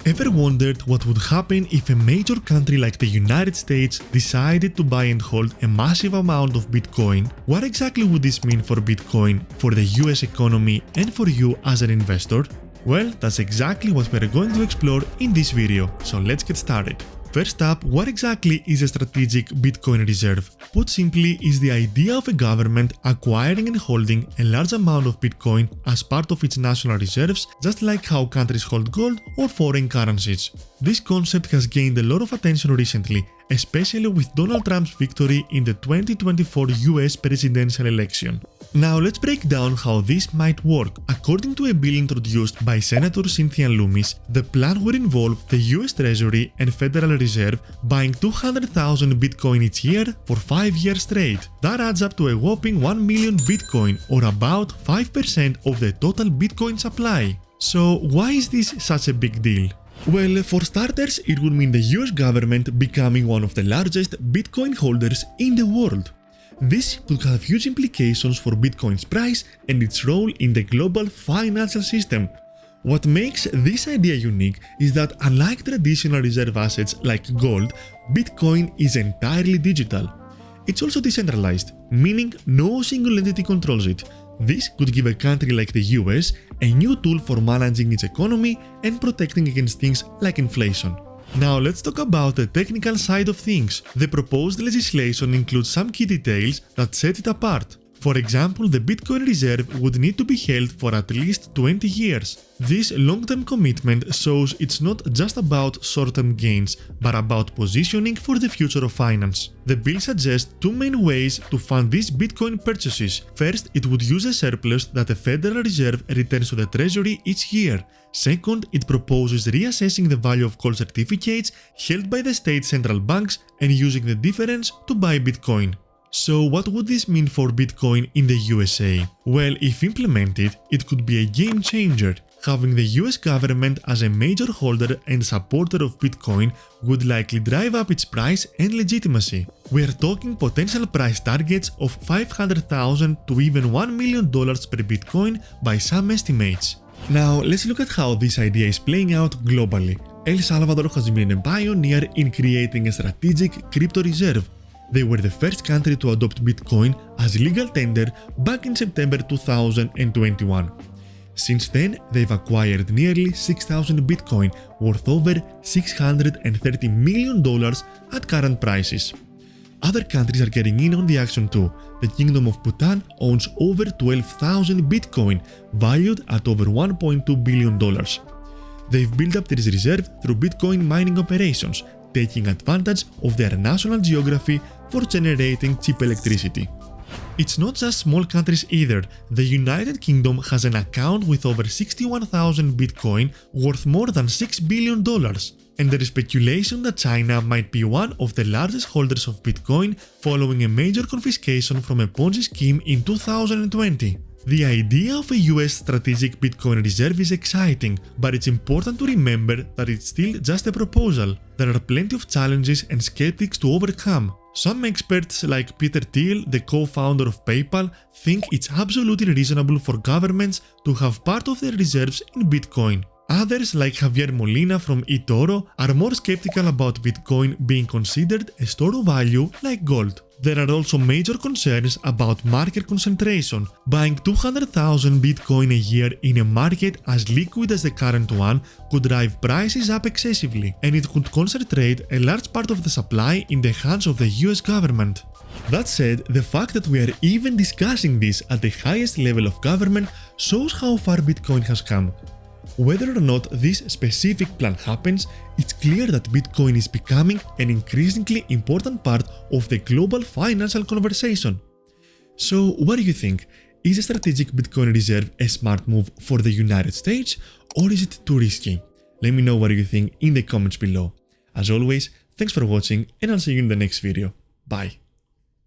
Ever wondered what would happen if a major country like the United States decided to buy and hold a massive amount of Bitcoin? What exactly would this mean for Bitcoin, for the US economy, and for you as an investor? Well, that's exactly what we're going to explore in this video, so let's get started. First up, what exactly is a strategic Bitcoin reserve? Put simply, is the idea of a government acquiring and holding a large amount of Bitcoin as part of its national reserves, just like how countries hold gold or foreign currencies. This concept has gained a lot of attention recently, especially with Donald Trump's victory in the 2024 US presidential election. Now let's break down how this might work. According to a bill introduced by Senator Cynthia Lummis, the plan would involve the US Treasury and Federal Reserve buying 200,000 Bitcoin each year for 5 years straight. That adds up to a whopping 1 million Bitcoin, or about 5% of the total Bitcoin supply. So why is this such a big deal? Well, for starters, it would mean the US government becoming one of the largest Bitcoin holders in the world. This could have huge implications for Bitcoin's price and its role in the global financial system. What makes this idea unique is that, unlike traditional reserve assets like gold, Bitcoin is entirely digital. It's also decentralized, meaning no single entity controls it. This could give a country like the US a new tool for managing its economy and protecting against things like inflation. Now let's talk about the technical side of things. The proposed legislation includes some key details that set it apart. For example, the Bitcoin reserve would need to be held for at least 20 years. This long-term commitment shows it's not just about short-term gains, but about positioning for the future of finance. The bill suggests two main ways to fund these Bitcoin purchases. First, it would use a surplus that the Federal Reserve returns to the Treasury each year. Second, it proposes reassessing the value of gold certificates held by the state central banks and using the difference to buy Bitcoin. So what would this mean for Bitcoin in the USA? Well, if implemented, it could be a game changer. Having the US government as a major holder and supporter of Bitcoin would likely drive up its price and legitimacy. We're talking potential price targets of $500,000 to even $1 million per Bitcoin by some estimates. Now, let's look at how this idea is playing out globally. El Salvador has been a pioneer in creating a strategic crypto reserve. They were the first country to adopt Bitcoin as legal tender back in September 2021. Since then, they've acquired nearly 6,000 Bitcoin, worth over $630 million at current prices. Other countries are getting in on the action too. The Kingdom of Bhutan owns over 12,000 Bitcoin, valued at over $1.2 billion. They've built up this reserve through Bitcoin mining operations, taking advantage of their national geography for generating cheap electricity. It's not just small countries either. The United Kingdom has an account with over 61,000 Bitcoin, worth more than $6 billion. And there is speculation that China might be one of the largest holders of Bitcoin following a major confiscation from a Ponzi scheme in 2020. The idea of a US strategic Bitcoin reserve is exciting, but it's important to remember that it's still just a proposal. There are plenty of challenges and skeptics to overcome. Some experts like Peter Thiel, the co-founder of PayPal, think it's absolutely reasonable for governments to have part of their reserves in Bitcoin. Others, like Javier Molina from eToro, are more skeptical about Bitcoin being considered a store of value like gold. There are also major concerns about market concentration. Buying 200,000 Bitcoin a year in a market as liquid as the current one could drive prices up excessively, and it could concentrate a large part of the supply in the hands of the US government. That said, the fact that we are even discussing this at the highest level of government shows how far Bitcoin has come. Whether or not this specific plan happens, it's clear that Bitcoin is becoming an increasingly important part of the global financial conversation. So, what do you think? Is a strategic Bitcoin reserve a smart move for the United States, or is it too risky? Let me know what you think in the comments below. As always, thanks for watching, and I'll see you in the next video. Bye.